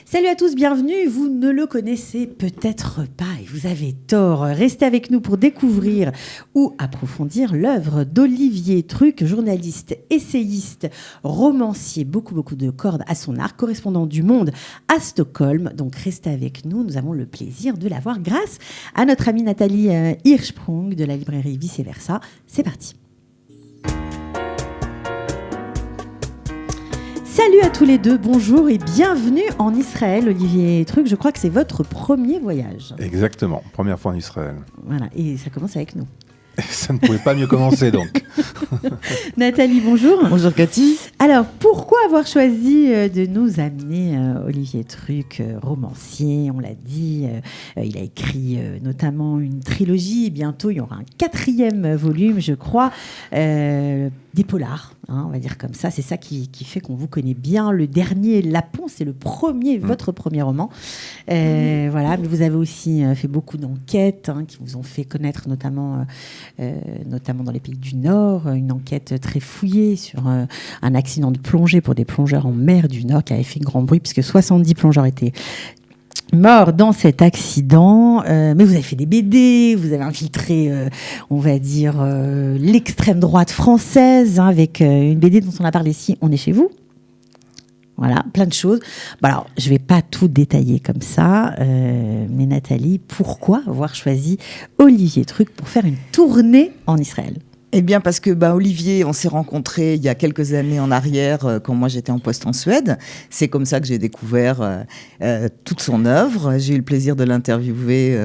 Salut à tous, bienvenue. Vous ne le connaissez peut-être pas et vous avez tort. Restez avec nous pour découvrir ou approfondir l'œuvre d'Olivier Truc, journaliste, essayiste, romancier, beaucoup de cordes à son arc, correspondant du Monde à Stockholm. Donc restez avec nous, nous avons le plaisir de l'avoir grâce à notre amie Nathalie Hirschsprung de la librairie Vice Versa. C'est parti. Salut à tous les deux, bonjour et bienvenue en Israël. Olivier Truc, je crois que c'est votre premier voyage. Exactement, première fois en Israël. Voilà, et ça commence avec nous. Ça ne pouvait pas mieux commencer donc. Nathalie, bonjour. Bonjour Cathy. Alors, pourquoi avoir choisi de nous amener Olivier Truc, romancier, on l'a dit, il a écrit notamment une trilogie, et bientôt il y aura un 4e volume, je crois, des polars, hein, on va dire comme ça. C'est ça qui fait qu'on vous connaît bien. Le dernier, Lapon, c'est le premier, votre premier roman. Voilà, mais vous avez aussi fait beaucoup d'enquêtes hein, qui vous ont fait connaître notamment dans les pays du Nord, une enquête très fouillée sur un accident de plongée pour des plongeurs en mer du Nord qui avait fait grand bruit puisque 70 plongeurs étaient morts dans cet accident. Mais vous avez fait des BD, vous avez infiltré, on va dire, l'extrême droite française hein, avec une BD dont on a parlé ici, On est chez vous. Voilà, plein de choses. Bon, alors, je ne vais pas tout détailler comme ça, mais Nathalie, pourquoi avoir choisi Olivier Truc pour faire une tournée en Israël ? Eh bien parce que Olivier, on s'est rencontrés il y a quelques années en arrière quand moi j'étais en poste en Suède. C'est comme ça que j'ai découvert toute son œuvre. J'ai eu le plaisir de l'interviewer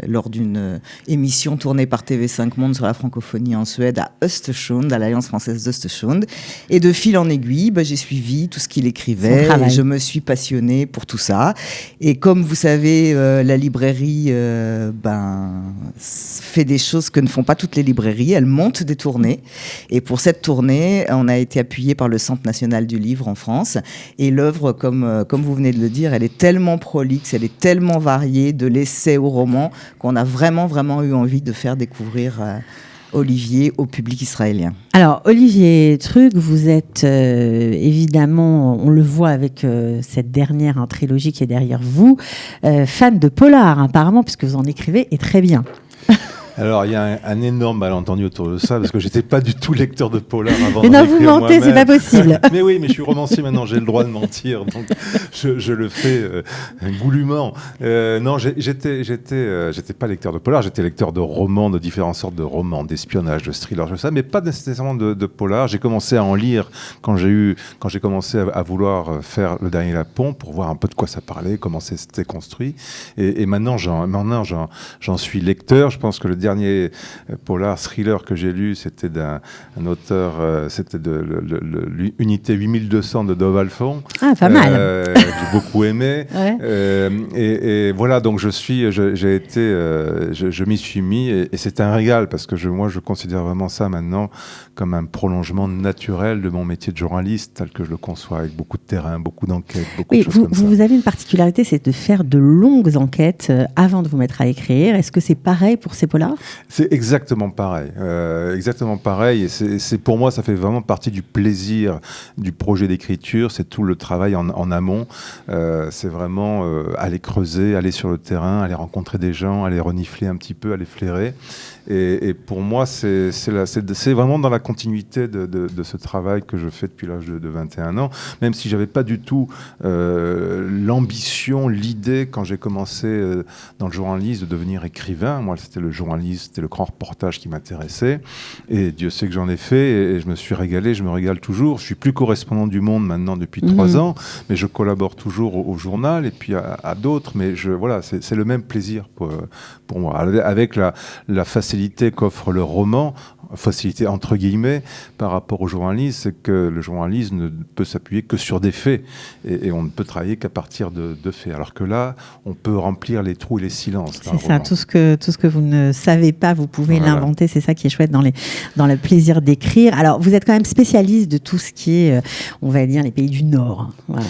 lors d'une émission tournée par TV5 Monde sur la francophonie en Suède à Östersund, à l'Alliance française d'Östersund. Et de fil en aiguille, j'ai suivi tout ce qu'il écrivait et je me suis passionnée pour tout ça. Et comme vous savez, la librairie fait des choses que ne font pas toutes les librairies. Elle monte des tournées. Et pour cette tournée, on a été appuyé par le Centre national du livre en France. Et l'œuvre, comme vous venez de le dire, elle est tellement prolixe, elle est tellement variée, de l'essai au roman, qu'on a vraiment eu envie de faire découvrir Olivier au public israélien. Alors, Olivier Truc, vous êtes évidemment, on le voit avec cette dernière trilogie qui est derrière vous, fan de polar apparemment, puisque vous en écrivez et très bien. Alors, il y a un énorme malentendu autour de ça, parce que j'étais pas du tout lecteur de polar avant. Mais non, vous mentez, c'est pas possible. Mais oui, mais je suis romancier maintenant, j'ai le droit de mentir, donc je le fais goulûment. Non, j'étais pas lecteur de polar, j'étais lecteur de romans, de différentes sortes de romans, d'espionnage, de thrillers, tout ça, mais pas nécessairement de polar. J'ai commencé à en lire quand j'ai commencé à vouloir faire Le Dernier Lapon, pour voir un peu de quoi ça parlait, comment c'était construit. Et maintenant, j'en suis lecteur. Je pense que le dernier polar thriller que j'ai lu, c'était d'un auteur, c'était de l'unité 8200 de Dov Alfond. Ah, pas mal. J'ai beaucoup aimé. Ouais. Et voilà, donc je m'y suis mis et c'est un régal parce que moi, je considère vraiment ça maintenant comme un prolongement naturel de mon métier de journaliste, tel que je le conçois, avec beaucoup de terrain, beaucoup d'enquêtes, beaucoup de choses comme ça. Vous avez une particularité, c'est de faire de longues enquêtes avant de vous mettre à écrire. Est-ce que c'est pareil pour ces polars ? C'est exactement pareil. Et c'est pour moi, ça fait vraiment partie du plaisir du projet d'écriture. C'est tout le travail en amont. C'est vraiment aller creuser, aller sur le terrain, aller rencontrer des gens, aller renifler un petit peu, aller flairer. Et pour moi, c'est vraiment dans la continuité de ce travail que je fais depuis l'âge de 21 ans, même si j'avais pas du tout l'ambition, l'idée, quand j'ai commencé dans le journalisme, de devenir écrivain. Moi, c'était le journalisme, c'était le grand reportage qui m'intéressait. Et Dieu sait que j'en ai fait et je me suis régalé, je me régale toujours. Je suis plus correspondant du Monde maintenant depuis 3 ans, mais je collabore toujours au journal et puis à d'autres. Mais voilà, c'est le même plaisir pour moi. Avec la facilité qu'offre le roman, facilité entre guillemets, par rapport au journalisme, c'est que le journalisme ne peut s'appuyer que sur des faits et on ne peut travailler qu'à partir de faits. Alors que là, on peut remplir les trous et les silences. C'est ça, tout ce que vous ne savez pas, vous pouvez l'inventer. C'est ça qui est chouette dans le plaisir d'écrire. Alors, vous êtes quand même spécialiste de tout ce qui est, on va dire, les pays du Nord. Voilà,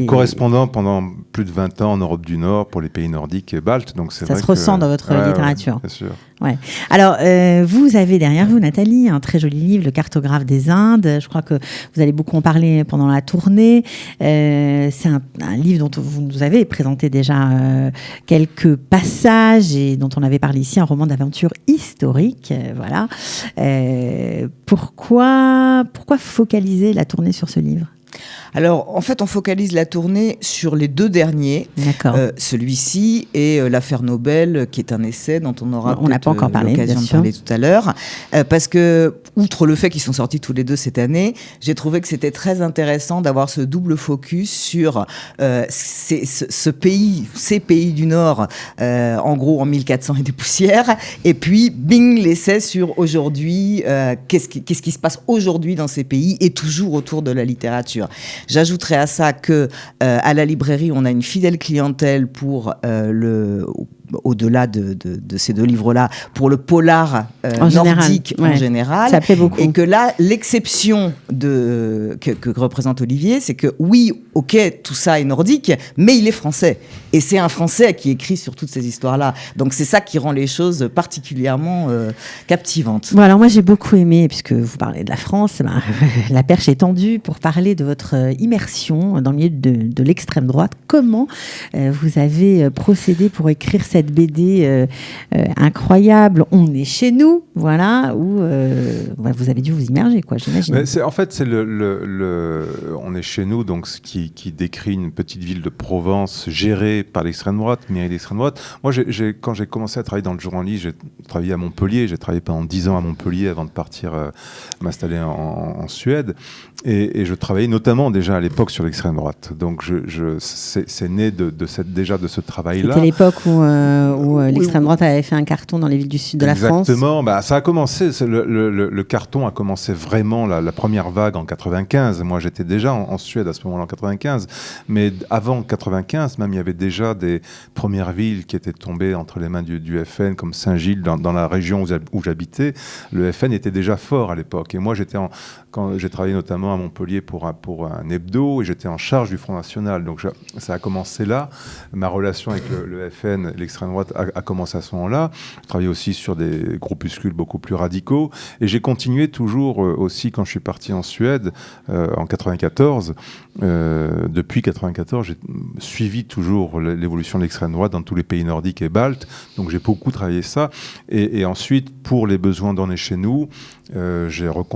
correspondant pendant plus de 20 ans en Europe du Nord pour les pays nordiques et baltes. Donc ça se ressent dans votre littérature. Bien sûr. Ouais. Alors, vous avez derrière vous, Nathalie, un très joli livre, Le cartographe des Indes. Je crois que vous allez beaucoup en parler pendant la tournée. C'est un livre dont vous nous avez présenté déjà quelques passages et dont on avait parlé ici, un roman d'aventure historique. Voilà. Pourquoi focaliser la tournée sur ce livre ? Alors, en fait, on focalise la tournée sur les 2 derniers. D'accord. Celui-ci et l'affaire Nobel, qui est un essai dont on aura n'a pas encore parlé, l'occasion de parler tout à l'heure. Parce que, outre le fait qu'ils sont sortis tous les 2 cette année, j'ai trouvé que c'était très intéressant d'avoir ce double focus sur ces pays du Nord, en gros en 1400 et des poussières, et puis, bing, l'essai sur aujourd'hui, qu'est-ce qui se passe aujourd'hui dans ces pays, et toujours autour de la littérature. J'ajouterai à ça que à la librairie, on a une fidèle clientèle pour au-delà de ces 2 livres-là, pour le polar nordique en général. Ça plaît beaucoup. Et que là, l'exception que représente Olivier, c'est que oui, ok, tout ça est nordique, mais il est français. Et c'est un Français qui écrit sur toutes ces histoires-là. Donc c'est ça qui rend les choses particulièrement captivantes. Bon, alors moi j'ai beaucoup aimé, puisque vous parlez de la France, la perche est tendue pour parler de votre immersion dans le milieu de l'extrême droite. Comment vous avez procédé pour écrire cette BD incroyable, On est chez nous, voilà, où vous avez dû vous immerger, quoi, j'imagine. En fait, c'est On est chez nous, donc qui décrit une petite ville de Provence gérée par l'extrême droite, mairie d'extrême droite. Moi, quand j'ai commencé à travailler dans le journalisme, j'ai travaillé à Montpellier, j'ai travaillé pendant 10 ans à Montpellier avant de partir m'installer en Suède. Et je travaillais notamment déjà à l'époque sur l'extrême droite. Donc c'est né déjà de ce travail-là. C'était l'époque où l'extrême droite avait fait un carton dans les villes du sud de la France. Exactement. Ça a commencé, le carton a commencé vraiment la première vague en 95. Moi, j'étais déjà en Suède à ce moment-là, en 95. Mais avant 95, même, il y avait déjà des premières villes qui étaient tombées entre les mains du FN, comme Saint-Gilles, dans la région où j'habitais. Le FN était déjà fort à l'époque. Et moi, quand j'ai travaillé notamment à Montpellier pour un hebdo, et j'étais en charge du Front National. Donc ça a commencé là. Ma relation avec le FN, l'extrême droite, a commencé à ce moment-là. Je travaillais aussi sur des groupuscules beaucoup plus radicaux. Et j'ai continué toujours aussi quand je suis parti en Suède, en 94. Depuis 94, j'ai suivi toujours l'évolution de l'extrême droite dans tous les pays nordiques et baltes. Donc j'ai beaucoup travaillé ça. Et ensuite, pour les besoins d'On est chez nous, je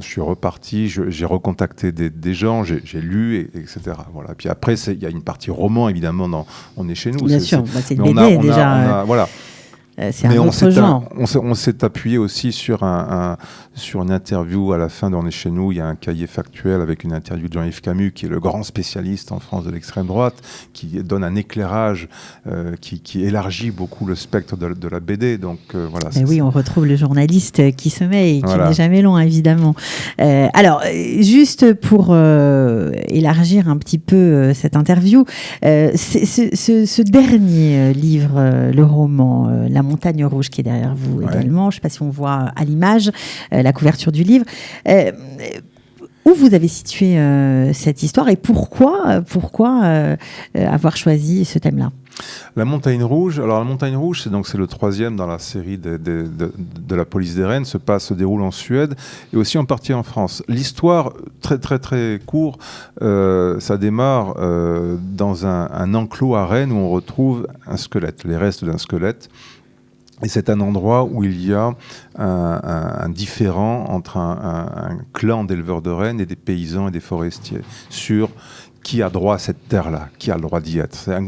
suis reparti, j'ai recontacté des gens, j'ai lu, etc. Voilà. Puis après, il y a une partie roman, évidemment, dans On est chez nous. Bien sûr, c'est une BD déjà. Voilà. C'est un autre genre. On s'est appuyé aussi sur une interview à la fin d'On est chez nous. Il y a un cahier factuel avec une interview de Jean-Yves Camus, qui est le grand spécialiste en France de l'extrême droite, qui donne un éclairage qui élargit beaucoup le spectre de la BD. Donc voilà. Oui, on retrouve le journaliste qui se met et qui n'est jamais long, évidemment. Alors, juste pour élargir un petit peu cette interview, ce dernier livre, le roman La Montagne Rouge, qui est derrière vous également. Je ne sais pas si on voit à l'image la couverture du livre. Où vous avez situé cette histoire et pourquoi avoir choisi ce thème-là ? La Montagne Rouge. Alors la Montagne Rouge, c'est le 3e dans la série de la police des Rennes, se déroule en Suède et aussi en partie en France. L'histoire, très très très court, ça démarre dans un enclos à Rennes où on retrouve un squelette, les restes d'un squelette. Et c'est un endroit où il y a un différend entre un clan d'éleveurs de rennes et des paysans et des forestiers sur qui a droit à cette terre-là, qui a le droit d'y être. C'est un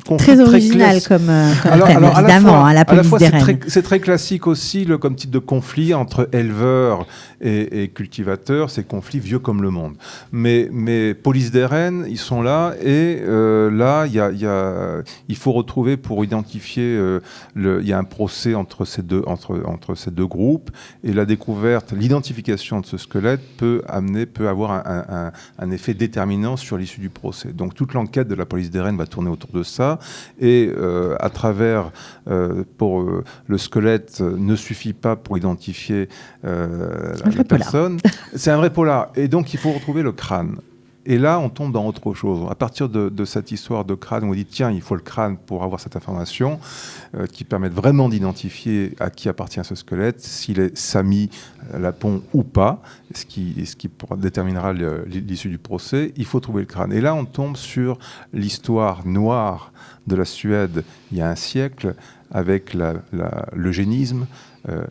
conflit très original comme thème, évidemment, à la police des Rennes. C'est très classique aussi comme type de conflit entre éleveurs et cultivateurs, ces conflits vieux comme le monde. Mais police des Rennes, ils sont là, et là, il faut retrouver pour identifier, il y a un procès entre ces deux groupes, et la découverte, l'identification de ce squelette peut avoir un effet déterminant sur l'issue du procès. Donc toute l'enquête de la police des Rennes va tourner autour de ça, et à travers, le squelette ne suffit pas pour identifier la personne. C'est un vrai polar. Et donc il faut retrouver le crâne. Et là, on tombe dans autre chose. À partir de cette histoire de crâne, on dit tiens, il faut le crâne pour avoir cette information qui permet vraiment d'identifier à qui appartient ce squelette, s'il est Samy Lapon ou pas, ce qui déterminera l'issue du procès. Il faut trouver le crâne. Et là, on tombe sur l'histoire noire de la Suède il y a un siècle, avec l'eugénisme,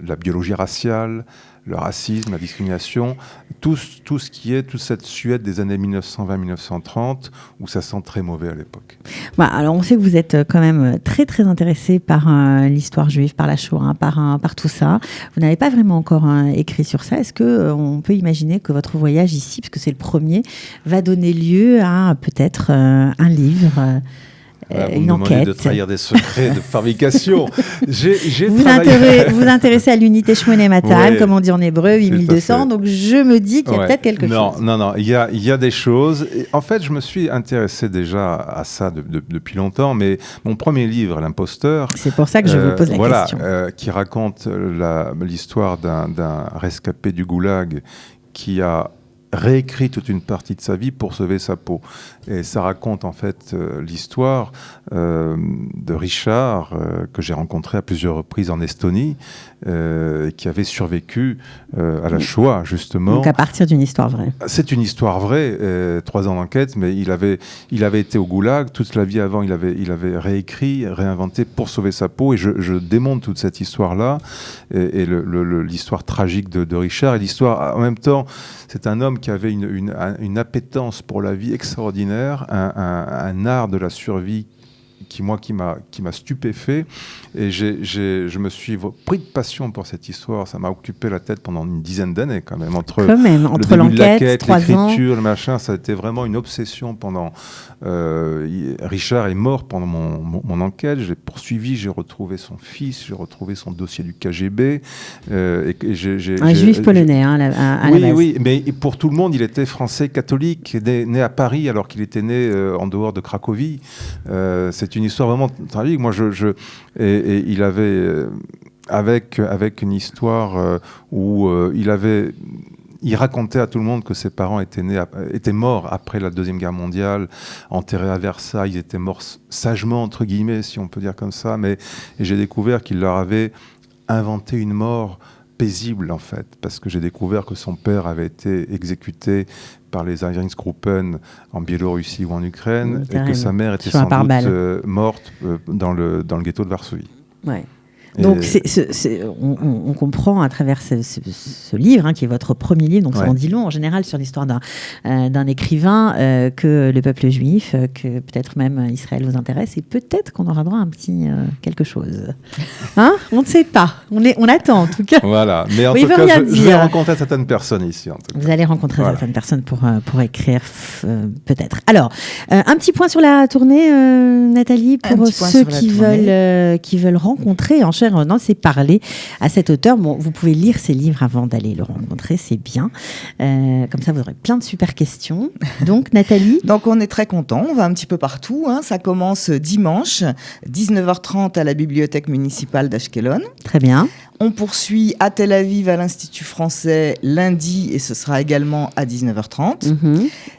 la biologie raciale, le racisme, la discrimination, tout ce qui est toute cette Suède des années 1920-1930, où ça sent très mauvais à l'époque. Alors on sait que vous êtes quand même très très intéressé par l'histoire juive, par la Shoah, par tout ça. Vous n'avez pas vraiment encore écrit sur ça. Est-ce qu'on peut imaginer que votre voyage ici, parce que c'est le premier, va donner lieu à peut-être un livre une enquête. De trahir des secrets de fabrication. Vous intéressez à l'unité Shmoné Matal, comme on dit en hébreu, 8200. Donc je me dis qu'il y a peut-être quelque chose. Non. Il y a des choses. Et en fait, je me suis intéressé déjà à ça depuis longtemps. Mais mon premier livre, L'Imposteur. C'est pour ça que je vous pose la question. Qui raconte l'histoire d'un rescapé du goulag qui a réécrit toute une partie de sa vie pour sauver sa peau. Et ça raconte en fait l'histoire de Richard, que j'ai rencontré à plusieurs reprises en Estonie, qui avait survécu à la Shoah, justement. Donc à partir d'une histoire vraie. C'est une histoire vraie, 3 ans d'enquête, mais il avait été au goulag, toute la vie avant, il avait réécrit, réinventé pour sauver sa peau, et je démonte toute cette histoire-là, et l'histoire tragique de Richard, et l'histoire, en même temps, c'est un homme qui avait une appétence pour la vie extraordinaire, un art de la survie qui m'a stupéfait, et je me suis pris de passion pour cette histoire. Ça m'a occupé la tête pendant une dizaine d'années quand même, entre l'enquête, 3 ans, l'écriture, le machin. Ça a été vraiment une obsession pendant. Richard est mort pendant mon enquête. J'ai poursuivi, j'ai retrouvé son fils, j'ai retrouvé son dossier du KGB. Un juif polonais, à la base. Oui, mais pour tout le monde, il était français catholique, né à Paris alors qu'il était né en dehors de Cracovie. C'est une histoire vraiment tragique. Moi, et il avait avec une histoire où il racontait à tout le monde que ses parents étaient morts après la Deuxième Guerre mondiale, enterrés à Versailles. Ils étaient morts sagement, entre guillemets, si on peut dire comme ça. Et j'ai découvert qu'il leur avait inventé une mort paisible, en fait, parce que j'ai découvert que son père avait été exécuté par les Einsatzgruppen en Biélorussie ou en Ukraine, et que sa mère était sans doute morte dans le ghetto de Varsovie. Ouais. Donc, on comprend à travers ce livre, qui est votre premier livre, donc ça en dit long en général sur l'histoire d'un écrivain, que le peuple juif, que peut-être même Israël vous intéresse, et peut-être qu'on aura droit à un petit quelque chose. On ne sait pas. On attend en tout cas. Voilà. Mais en tout cas, je vais rencontrer certaines personnes ici. En tout cas. Vous allez rencontrer certaines personnes pour écrire, peut-être. Alors, un petit point sur la tournée, Nathalie, pour ceux qui veulent rencontrer en non, c'est parler à cet auteur. Bon, vous pouvez lire ses livres avant d'aller le rencontrer, c'est bien. Comme ça, vous aurez plein de super questions. Donc, Nathalie. Donc, on est très contents. On va un petit peu partout. Ça commence dimanche, 19h30 à la bibliothèque municipale d'Ashkelon. Très bien. On poursuit à Tel Aviv à l'Institut français lundi, et ce sera également à 19h30.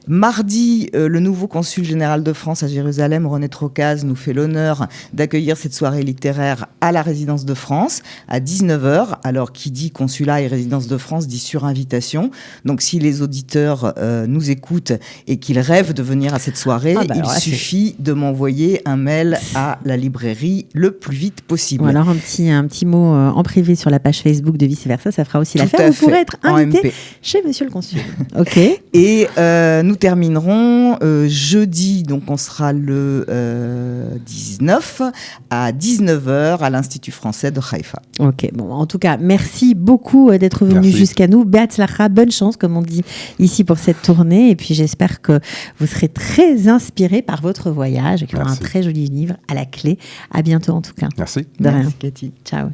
Mardi, le nouveau consul général de France à Jérusalem, René Trocaz, nous fait l'honneur d'accueillir cette soirée littéraire à la résidence de France à 19h. Alors, qui dit consulat et résidence de France dit sur invitation. Donc, si les auditeurs nous écoutent et qu'ils rêvent de venir à cette soirée, il suffit de m'envoyer un mail à la librairie le plus vite possible. Ou alors un petit mot en privé sur la page Facebook de Vice Versa, ça fera aussi l'affaire. Vous pourrez être invité chez Monsieur le Consul. Ok. Et nous terminerons jeudi, donc on sera le 19 à 19h à l'Institut français de Haïfa. Ok, bon, en tout cas, merci beaucoup d'être venu jusqu'à nous. Beatzlacha, bonne chance, comme on dit ici pour cette tournée. Et puis j'espère que vous serez très inspirés par votre voyage et qu'il y aura un très joli livre à la clé. À bientôt en tout cas. Merci. De rien. Merci Cathy. Ciao.